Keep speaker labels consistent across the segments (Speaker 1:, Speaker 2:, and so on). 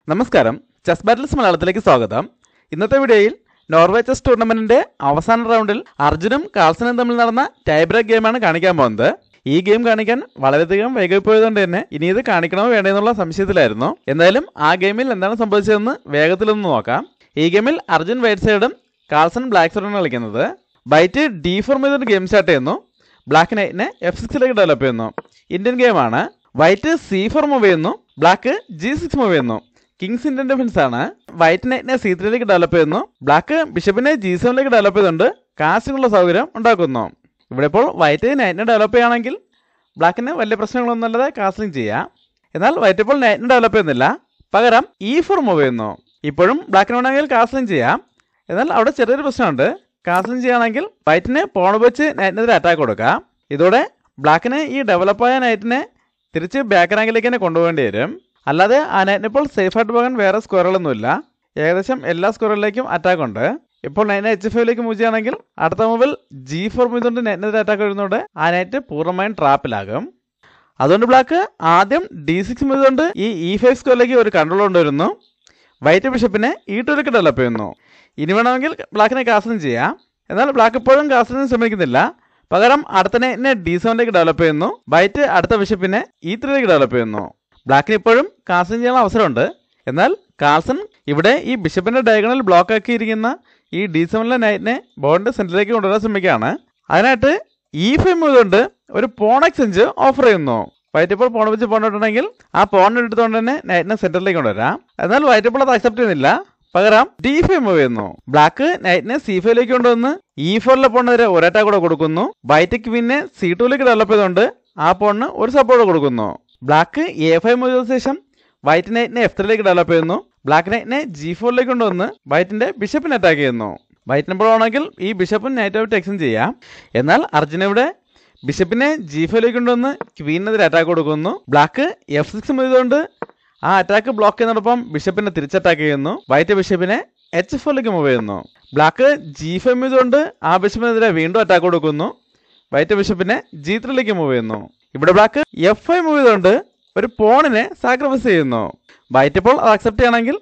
Speaker 1: നമസ്കാരം, chess battles മലയാളത്തിലേക്ക് സ്വാഗതം. ഇന്നത്തെ വീഡിയോയിൽ നോർവേ ചെസ് ടൂർണമെന്റിന്റെ അവസാന റൗണ്ടിൽ അർജുനും കാൾസനും തമ്മിൽ നടന്ന ടൈ ബ്രേക്ക് ഗെയിമാണ് കാണിക്കാൻ പോകുന്നത്. ഈ ഗെയിം കാണിക്കാൻ വളരെയധികം വൈകിപ്പോയതുകൊണ്ട് തന്നെ ഇനി ഇത് കാണിക്കണമോ വേണ്ടെന്നുള്ള സംശയത്തിലായിരുന്നു. എന്തായാലും ആ ഗെയിമിൽ എന്താണ് സംഭവിച്ചതെന്ന് വേഗത്തിലൊന്ന് നോക്കാം. ഈ ഗെയിമിൽ അർജുൻ വൈറ്റ് സൈഡും കാൾസൺ ബ്ലാക്ക് സൈഡും കളിക്കുന്നത്. വൈറ്റ് D4 ചെയ്തുകൊണ്ട് ഗെയിം സ്റ്റാർട്ട് ചെയ്യുന്നു. ബ്ലാക്ക് നൈറ്റിനെ F6 ഡെവലപ്പ് ചെയ്യുന്നു. ഇന്ത്യൻ ഗെയിമാണ്. വൈറ്റ് C4 മൂവ് ചെയ്യുന്നു. ബ്ലാക്ക് G6 മൂവ് ചെയ്യുന്നു. കിങ്സ് ഇന്ത്യൻ ഡിഫൻസ് ആണ്. വൈറ്റ് നൈറ്റിനെ C3 ഡെവലപ്പ് ചെയ്യുന്നു. ബ്ലാക്ക് ബിഷപ്പിനെ G7 ഡെവലപ്പ് ചെയ്തുകൊണ്ട് കാസ്റ്റിനുള്ള സൗകര്യം ഉണ്ടാക്കുന്നു. ഇവിടെ ഇപ്പോൾ വൈറ്റ് നൈറ്റിനെ ഡെവലപ്പ് ചെയ്യുകയാണെങ്കിൽ ബ്ലാക്കിന് വലിയ പ്രശ്നങ്ങളൊന്നും അല്ലാതെ കാസ്റ്റിംഗ് ചെയ്യാം. എന്നാൽ വൈറ്റ് ഇപ്പോൾ നൈറ്റിനെ ഡെവലപ്പ് ചെയ്യുന്നില്ല, പകരം E4 മൂവ് ചെയ്യുന്നു. ഇപ്പോഴും ബ്ലാക്കിന് വേണമെങ്കിൽ കാസ്റ്റിംഗ് ചെയ്യാം. എന്നാൽ അവിടെ ചെറിയൊരു പ്രശ്നമുണ്ട്. കാസ്റ്റിംഗ് ചെയ്യുകയാണെങ്കിൽ വൈറ്റിന് പോൺ വെച്ച് നൈറ്റിനെതിരെ അറ്റാക്ക് കൊടുക്കാം. ഇതോടെ ബ്ലാക്കിന് ഈ ഡെവലപ്പായ നൈറ്റിനെ തിരിച്ച് ബാക്ക് റാങ്കിലേക്ക് തന്നെ കൊണ്ടുപോകേണ്ടി വരും. അല്ലാതെ ആ നൈറ്റിന് ഇപ്പോൾ സേഫായിട്ട് പോകാൻ വേറെ സ്ക്വയറുകളൊന്നുമില്ല. ഏകദേശം എല്ലാ സ്ക്വയറുകളിലേക്കും അറ്റാക്ക് ഉണ്ട്. ഇപ്പോൾ നൈറ്റിനെ H5 മൂവ് ചെയ്യുകയാണെങ്കിൽ അടുത്ത മൂവിൽ G4 ചെയ്തുകൊണ്ട് നൈറ്റിനെതിരെ അറ്റാക്ക് വരുന്നതോടെ ആ നൈറ്റ് പൂർണ്ണമായും ട്രാപ്പിലാകും. അതുകൊണ്ട് ബ്ലാക്ക് ആദ്യം D6 ചെയ്തുകൊണ്ട് ഈ E5 സ്ക്വയറിലേക്ക് ഒരു കൺട്രോൾ കൊണ്ടുവരുന്നു. വൈറ്റ് ബിഷപ്പിനെ E2 ഡെവലപ്പ് ചെയ്യുന്നു. ഇനി വേണമെങ്കിൽ ബ്ലാക്കിനെ കാസ്റ്റിംഗ് ചെയ്യാം. എന്നാൽ ബ്ലാക്ക് ഇപ്പോഴും കാസ്റ്റിംഗ് ശ്രമിക്കുന്നില്ല, പകരം അടുത്ത നൈറ്റിനെ D7 ഡെവലപ്പ് ചെയ്യുന്നു. വൈറ്റ് അടുത്ത ബിഷപ്പിനെ E3 ഡെവലപ്പ് ചെയ്യുന്നു. ബ്ലാക്കിന് ഇപ്പോഴും കാസ്റ്റിംഗ് ചെയ്യാനുള്ള അവസരമുണ്ട്. എന്നാൽ കാൾസൺ ഇവിടെ ഈ ബിഷപ്പിന്റെ ഡയഗണൽ ബ്ലോക്ക് ആക്കിയിരിക്കുന്ന ഈ D7 നൈറ്റിനെ ബോർഡിന്റെ സെന്ററിലേക്ക് കൊണ്ടുവരാൻ ശ്രമിക്കുകയാണ്. അതിനായിട്ട് E5 ചെയ്തുകൊണ്ട് ഒരു പോൺ എക്സ്ചേഞ്ച് ഓഫർ ചെയ്യുന്നു. വൈറ്റ് ഇപ്പോൾ പോൺ വെച്ച് പോണിട്ടുണ്ടെങ്കിൽ ആ പോൺ എടുത്തുകൊണ്ട് തന്നെ നൈറ്റിനെ സെന്ററിലേക്ക് കൊണ്ടുവരാം. എന്നാൽ വൈറ്റ് ഇപ്പോൾ അത് അക്സെപ്റ്റ് ചെയ്യുന്നില്ല, പകരം D5 മൂവ് ചെയ്യുന്നു. ബ്ലാക്ക് നൈറ്റിനെ C5 കൊണ്ടുവന്ന് E4 പോണിനെതിരെ ഒരു അറ്റാക്ക് കൂടെ കൊടുക്കുന്നു. വൈറ്റ് ക്വീനെ C2 ഡെവലപ്പ് ചെയ്തുകൊണ്ട് ആ പോണിന് ഒരു സപ്പോർട്ട് കൊടുക്കുന്നു. ബ്ലാക്ക് A5 മൂവ് ചെയ്ത ശേഷം വൈറ്റ് നൈറ്റിനെ F3 ഡെവലപ്പ് ചെയ്യുന്നു. ബ്ലാക്ക് നൈറ്റിനെ G4 കൊണ്ടുവന്ന് വൈറ്റിന്റെ ബിഷപ്പിനെ അറ്റാക്ക് ചെയ്യുന്നു. വൈറ്റിനെ ഇപ്പോൾ ആണെങ്കിൽ ഈ ബിഷപ്പും നൈറ്റായിട്ട് എക്സ്ചേഞ്ച് ചെയ്യാം. എന്നാൽ അർജുൻ ഇവിടെ ബിഷപ്പിനെ G5 കൊണ്ടുവന്ന് ക്വീനെതിരെ അറ്റാക്ക് കൊടുക്കുന്നു. ബ്ലാക്ക് F6 ചെയ്തുകൊണ്ട് ആ അറ്റാക്ക് ബ്ലോക്ക് ചെയ്യുന്നതോടൊപ്പം ബിഷപ്പിനെ തിരിച്ചറ്റാക്ക് ചെയ്യുന്നു. വൈറ്റ് ബിഷപ്പിനെ H4 മൂവ് ചെയ്യുന്നു. ബ്ലാക്ക് G5 ചെയ്തുകൊണ്ട് ആ ബിഷപ്പിനെതിരെ വീണ്ടും അറ്റാക്ക് കൊടുക്കുന്നു. വൈറ്റ് ബിഷപ്പിനെ G3 മൂവ് ചെയ്യുന്നു. ഇവിടെ ബ്ലാക്ക് F5 മൂവ് ചെയ്തുകൊണ്ട് ഒരു പോണിനെ സാക്രിഫൈസ് ചെയ്യുന്നു. വൈറ്റ് ഇപ്പോൾ അത് അക്സെപ്റ്റ് ചെയ്യണമെങ്കിൽ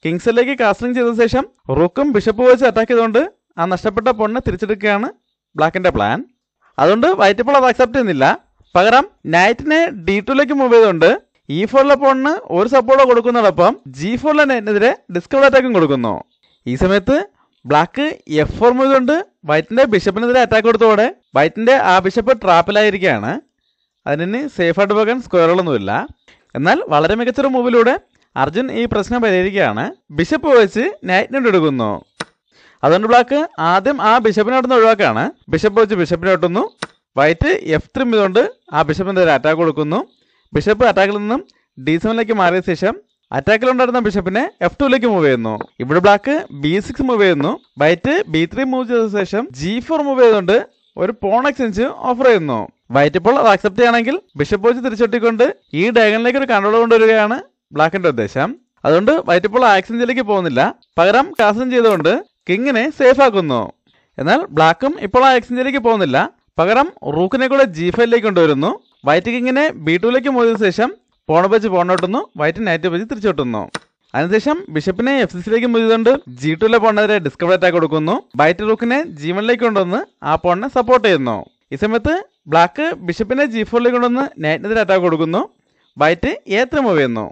Speaker 1: കിങ്സിലേക്ക് കാസ്റ്റിംഗ് ചെയ്ത ശേഷം റൂക്കും ബിഷപ്പ് വെച്ച് അറ്റാക്ക് ചെയ്തുകൊണ്ട് ആ നഷ്ടപ്പെട്ട പോണിനെ തിരിച്ചെടുക്കുകയാണ് ബ്ലാക്കിന്റെ പ്ലാൻ. അതുകൊണ്ട് വൈറ്റ് ഇപ്പോൾ അത് അക്സെപ്റ്റ് ചെയ്യുന്നില്ല, പകരം നൈറ്റിനെ D2 മൂവ് ചെയ്തുകൊണ്ട് E4 പോണിന് ഒരു സപ്പോർട്ട് കൊടുക്കുന്നതോടൊപ്പം G4 നൈറ്റിനെതിരെ ഡിസ്കവർ അറ്റാക്കും കൊടുക്കുന്നു. ഈ സമയത്ത് ബ്ലാക്ക് F4 മൂവ് ചെയ്തുകൊണ്ട് വൈറ്റിന്റെ ബിഷപ്പിനെതിരെ അറ്റാക്ക് കൊടുത്തതോടെ വൈറ്റിന്റെ ആ ബിഷപ്പ് ട്രാപ്പിലായിരിക്കുകയാണ്. അതിന് സേഫായിട്ട് പോകാൻ സ്ക്വയറുകളൊന്നുമില്ല. എന്നാൽ വളരെ മികച്ചൊരു മൂവിലൂടെ അർജുൻ ഈ പ്രശ്നം പരിഹരിക്കുകയാണ്. ബിഷപ്പ് വെച്ച് നൈറ്റിനെ എടുക്കുന്നു. അതുകൊണ്ട് ബ്ലാക്ക് ആദ്യം ആ ബിഷപ്പിനെ അവിടെ നിന്ന് ഒഴിവാക്കാണ്. ബിഷപ്പ് വെച്ച് ബിഷപ്പിനെ ഒട്ടുന്നു. വൈറ്റ് F3 ചെയ്തുകൊണ്ട് ആ ബിഷപ്പിനെതിരെ അറ്റാക്ക് കൊടുക്കുന്നു. ബിഷപ്പ് അറ്റാക്കിൽ നിന്നും D7 മാറിയ ശേഷം അറ്റാക്കിലുണ്ടായിരുന്ന ബിഷപ്പിനെ F2 മൂവ് ചെയ്യുന്നു. ഇവിടെ ബ്ലാക്ക് B6 മൂവ് ചെയ്യുന്നു. വൈറ്റ് B3 മൂവ് ചെയ്ത ശേഷം G4 മൂവ് ചെയ്തുകൊണ്ട് ഒരു പോൺ എക്സ്ചേഞ്ച് ഓഫർ ചെയ്യുന്നു. വൈറ്റ് ഇപ്പോൾ അത് അക്സെപ്റ്റ് ചെയ്യണമെങ്കിൽ ബിഷപ്പ് വെച്ച് തിരിച്ചൊട്ടിക്കൊണ്ട് ഈ ഡയഗണിലേക്ക് ഒരു കൺട്രോൾ കൊണ്ടുവരികയാണ് ബ്ലാക്കിന്റെ ഉദ്ദേശം. അതുകൊണ്ട് വൈറ്റ് ഇപ്പോൾ ആ എക്സ്ചേഞ്ചിലേക്ക് പോകുന്നില്ല, പകരം കാസ്റ്റിംഗ് ചെയ്തുകൊണ്ട് കിങ്ങിനെ സേഫ് ആക്കുന്നു. എന്നാൽ ബ്ലാക്കും ഇപ്പോൾ ആ എക്സ്ചേഞ്ചിലേക്ക് പോകുന്നില്ല, പകരം റൂക്കിനെ കൂടെ G5 കൊണ്ടുവരുന്നു. വൈറ്റ് കിങ്ങിനെ B2 മൂവ് ചെയ്ത ശേഷം പോൺ വെച്ച് പോണോട്ടുന്നു. വൈറ്റ് നൈറ്റ് വെച്ച് തിരിച്ചൊട്ടുന്നു. അതിനുശേഷം ബിഷപ്പിനെ F6 മൂവ് ചെയ്തുകൊണ്ട് G2 പോണിനെതിരെ ഡിസ്കവർ അറ്റാക്ക് കൊടുക്കുന്നു. വൈറ്റ് റൂക്കിനെ G1 കൊണ്ടുവന്ന് ആ പോണിനെ സപ്പോർട്ട് ചെയ്യുന്നു. ഈ സമയത്ത് ബ്ലാക്ക് ബിഷപ്പിനെ G4 കൊണ്ടുവന്ന് നൈറ്റിനെതിരെ അറ്റാക്ക് കൊടുക്കുന്നു. വൈറ്റ് A3 മൂവ് ചെയ്യുന്നു.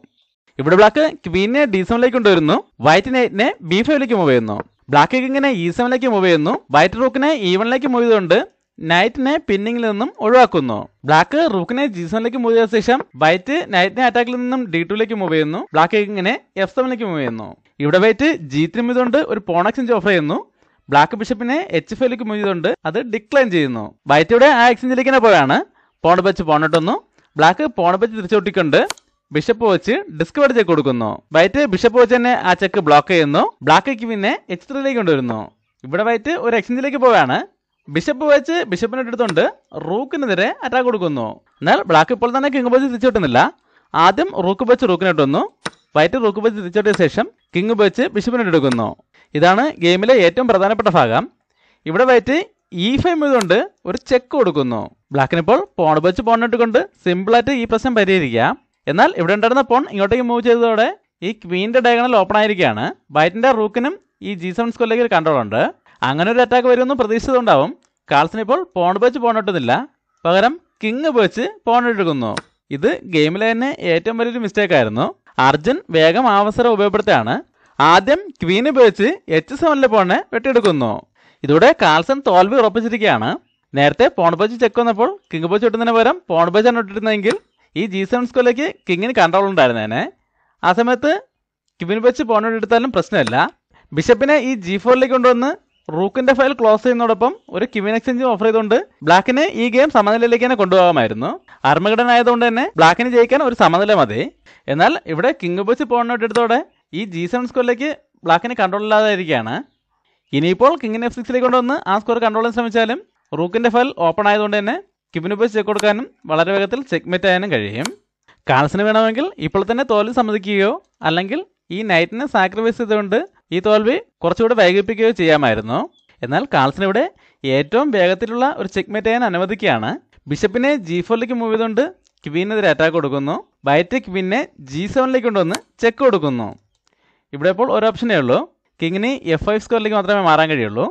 Speaker 1: ഇവിടെ ബ്ലാക്ക് ക്വീനെ D7 കൊണ്ടുവരുന്നു. വൈറ്റ് നൈറ്റിനെ B5 മൂവ് ചെയ്യുന്നു. ബ്ലാക്ക് കിങ്ങിനെ E7 മൂവ് ചെയ്യുന്നു. വൈറ്റ് റൂക്കിനെ E1 മൂവ് ചെയ്തുകൊണ്ട് നൈറ്റിനെ പിന്നിങ്ങിൽ നിന്നും ഒഴിവാക്കുന്നു. ബ്ലാക്ക് റൂക്കിനെ G7 മൂവ് ചെയ്ത ശേഷം വൈറ്റ് നൈറ്റിനെ അറ്റാക്കിൽ നിന്നും D2 മൂവ് ചെയ്യുന്നു. ബ്ലാക്ക് കിങ്ങിനെ F7 മൂവ് ചെയ്യുന്നു. ഇവിടെ വൈറ്റ് G3 ചെയ്തുകൊണ്ട് ഒരു പോൺ എക്സ്ചേഞ്ച് ഓഫർ ചെയ്യുന്നു. ബ്ലാക്ക് ബിഷപ്പിനെ H5 മൂവ് ചെയ്തുകൊണ്ട് അത് ഡിക്ലൈൻ ചെയ്യുന്നു. വൈറ്റ് ഇവിടെ ആ എക്സ്ചേഞ്ചിലേക്ക് തന്നെ പോയാണ്. പോൺ വെച്ച് പോണിട്ടുന്നു. ബ്ലാക്ക് പോൺ വെച്ച് തിരിച്ചൊട്ടിക്കൊണ്ട് ബിഷപ്പ് വെച്ച് ഡിസ്കവർ ചെക്ക് കൊടുക്കുന്നു. വൈറ്റ് ബിഷപ്പ് വെച്ച് തന്നെ ആ ചെക്ക് ബ്ലോക്ക് ചെയ്യുന്നു. ബ്ലാക്ക് ക്വീനെ H3 കൊണ്ടുവരുന്നു. ഇവിടെ വൈറ്റ് ഒരു എക്സ്ചേഞ്ചിലേക്ക് പോവുകയാണ്. ബിഷപ്പ് വെച്ച് ബിഷപ്പിനെ എടുത്തുകൊണ്ട് റൂക്കിനെതിരെ അറ്റാക്ക് കൊടുക്കുന്നു. എന്നാൽ ബ്ലാക്ക് ഇപ്പോൾ തന്നെ കിങ് വെച്ച് തിരിച്ചൊട്ടുന്നില്ല. ആദ്യം റൂക്ക് വെച്ച് റൂക്കിനെ ഇട്ടുന്നു. വൈറ്റ് റൂക്ക് വെച്ച് തിരിച്ചൊട്ടിയ ശേഷം കിങ് വെച്ച് ബിഷപ്പിനെ എടുക്കുന്നു. ഇതാണ് ഗെയിമിലെ ഏറ്റവും പ്രധാനപ്പെട്ട ഭാഗം. ഇവിടെ വൈറ്റ് E5 ചെയ്തുകൊണ്ട് ഒരു ചെക്ക് കൊടുക്കുന്നു. ബ്ലാക്കിനിപ്പോൾ പോൺ വെച്ച് പോണിട്ടുകൊണ്ട് സിമ്പിളായിട്ട് ഈ പ്രശ്നം പരിഹരിക്കാം. എന്നാൽ ഇവിടെ ഉണ്ടായിരുന്ന പോൺ ഇങ്ങോട്ടേക്ക് മൂവ് ചെയ്തതോടെ ഈ ക്വീൻ്റെ ഡയഗണൽ ഓപ്പൺ ആയിരിക്കുകയാണ്. വൈറ്റിൻ്റെ റൂക്കിനും ഈ G7 സ്ക്വയറിലേക്ക് ഒരു കൺട്രോൾ ഉണ്ട്. അങ്ങനെ ഒരു അറ്റാക്ക് വരുമെന്ന് പ്രതീക്ഷിച്ചതുണ്ടാവും. കാൾസൺ ഇപ്പോൾ പോൺ വെച്ച് പോൺ ഇട്ടുന്നില്ല, പകരം കിങ് വെച്ച് പോൺ എടുക്കുന്നു. ഇത് ഗെയിമിലെ തന്നെ ഏറ്റവും വലിയൊരു മിസ്റ്റേക്ക് ആയിരുന്നു. അർജുൻ വേഗം അവസരം ഉപയോഗപ്പെടുത്തുകയാണ്. ആദ്യം ക്വീന് ഉപയോഗിച്ച് H7 പോണിനെ വെട്ടിയെടുക്കുന്നു. ഇതോടെ കാൾസൺ തോൽവി ഉറപ്പിച്ചിരിക്കുകയാണ്. നേരത്തെ പോൺ വെച്ച് ചെക്ക് വന്നപ്പോൾ കിങ് വെച്ച് ഇട്ടുന്നതിന് പകരം പോൺ വെച്ചാണ് ഇട്ടിരുന്നതെങ്കിൽ ഈ G7 സ്ക്വയറിലേക്ക് കിങ്ങിന് കൺട്രോൾ ഉണ്ടായിരുന്നേനെ. ആ സമയത്ത് ക്വീൻ വെച്ച് പോൺ എടുത്താലും പ്രശ്നമില്ല. ബിഷപ്പിനെ ഈ G4 കൊണ്ടുവന്ന് റൂക്കിന്റെ ഫയൽ ക്ലോസ് ചെയ്യുന്നതോടൊപ്പം ഒരു ക്വീൻ എക്സ്ചേഞ്ച് ഓഫർ ചെയ്തുകൊണ്ട് ബ്ലാക്കിന് ഈ ഗെയിം സമനിലയിലേക്ക് തന്നെ കൊണ്ടുപോകാമായിരുന്നു. അർമഗഡൻ ആയതുകൊണ്ട് തന്നെ ബ്ലാക്കിന് ജയിക്കാൻ ഒരു സമനില മതി. എന്നാൽ ഇവിടെ കിങ് വെച്ച് പോണിനോട്ട് എടുത്തോടെ ഈ G7 സ്ക്വയറിലേക്ക് ബ്ലാക്കിന് കൺട്രോൾ ഇല്ലാതായിരിക്കുകയാണ്. ഇനിയിപ്പോൾ കിങ്ങിന് F6 കൊണ്ടുവന്ന് ആ സ്കോർ കൺട്രോൾ ചെയ്യാൻ ശ്രമിച്ചാലും റൂക്കിന്റെ ഫയൽ ഓപ്പൺ ആയതുകൊണ്ട് തന്നെ ക്വീന് വെച്ച് ചെക്ക് കൊടുക്കാനും വളരെ വേഗത്തിൽ ചെക്ക്മേറ്റ് ചെയ്യാനും കഴിയും. കാൾസന് വേണമെങ്കിൽ ഇപ്പോൾ തന്നെ തോൽവി സമ്മതിക്കുകയോ അല്ലെങ്കിൽ ഈ നൈറ്റിനെ സാക്രിഫൈസ് ചെയ്തുകൊണ്ട് ഈ തോൽവി കുറച്ചുകൂടെ വൈകിപ്പിക്കുകയോ ചെയ്യാമായിരുന്നു. എന്നാൽ കാൾസൺ ഇവിടെ ഏറ്റവും വേഗത്തിലുള്ള ഒരു ചെക്ക്മേറ്റ് ചെയ്യാൻ അനുവദിക്കുകയാണ്. ബിഷപ്പിനെ G4 മൂവ് ചെയ്തുകൊണ്ട് ക്വീനെതിരെ അറ്റാക്ക് കൊടുക്കുന്നു. വൈറ്റ് ക്വീനെ G7 കൊണ്ടുവന്ന് ചെക്ക് കൊടുക്കുന്നു. ഇവിടെ ഇപ്പോൾ ഒരു ഓപ്ഷനേ ഉള്ളൂ, കിങ്ങിന് F5 സ്ക്വയറിലേക്ക് മാത്രമേ മാറാൻ കഴിയുള്ളൂ.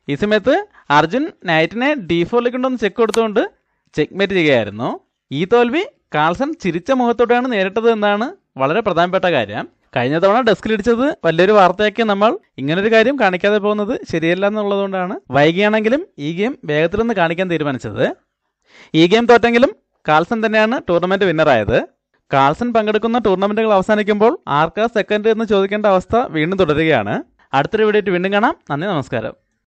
Speaker 1: ഈ സമയത്ത് അർജുൻ നൈറ്റിനെ D4 കൊണ്ടുവന്ന് ചെക്ക് കൊടുത്തുകൊണ്ട് ചെക്ക്മേറ്റ് ചെയ്യുകയായിരുന്നു. ഈ തോൽവി കാൾസൺ ചിരിച്ച മുഖത്തോടെയാണ് നേരിട്ടത് എന്നാണ് വളരെ പ്രധാനപ്പെട്ട കാര്യം. കഴിഞ്ഞ തവണ ഡെസ്കിലിടിച്ചത് വലിയൊരു വാർത്തയാക്കി നമ്മൾ ഇങ്ങനൊരു കാര്യം കാണിക്കാതെ പോകുന്നത് ശരിയല്ല എന്നുള്ളതുകൊണ്ടാണ് വൈകിയാണെങ്കിലും ഈ ഗെയിം വേഗത്തിലൊന്ന് കാണിക്കാൻ തീരുമാനിച്ചത്. ഈ ഗെയിം തോറ്റെങ്കിലും കാൾസൺ തന്നെയാണ് ടൂർണമെന്റ് വിന്നറായത്. കാൾസൺ പങ്കെടുക്കുന്ന ടൂർണമെന്റുകൾ അവസാനിക്കുമ്പോൾ ആർക്കാ സെക്കൻഡ് എന്ന് ചോദിക്കേണ്ട അവസ്ഥ വീണ്ടും തുടരുകയാണ്. അടുത്തൊരു വീഡിയോ വീണ്ടും കാണാം. നന്ദി, നമസ്കാരം.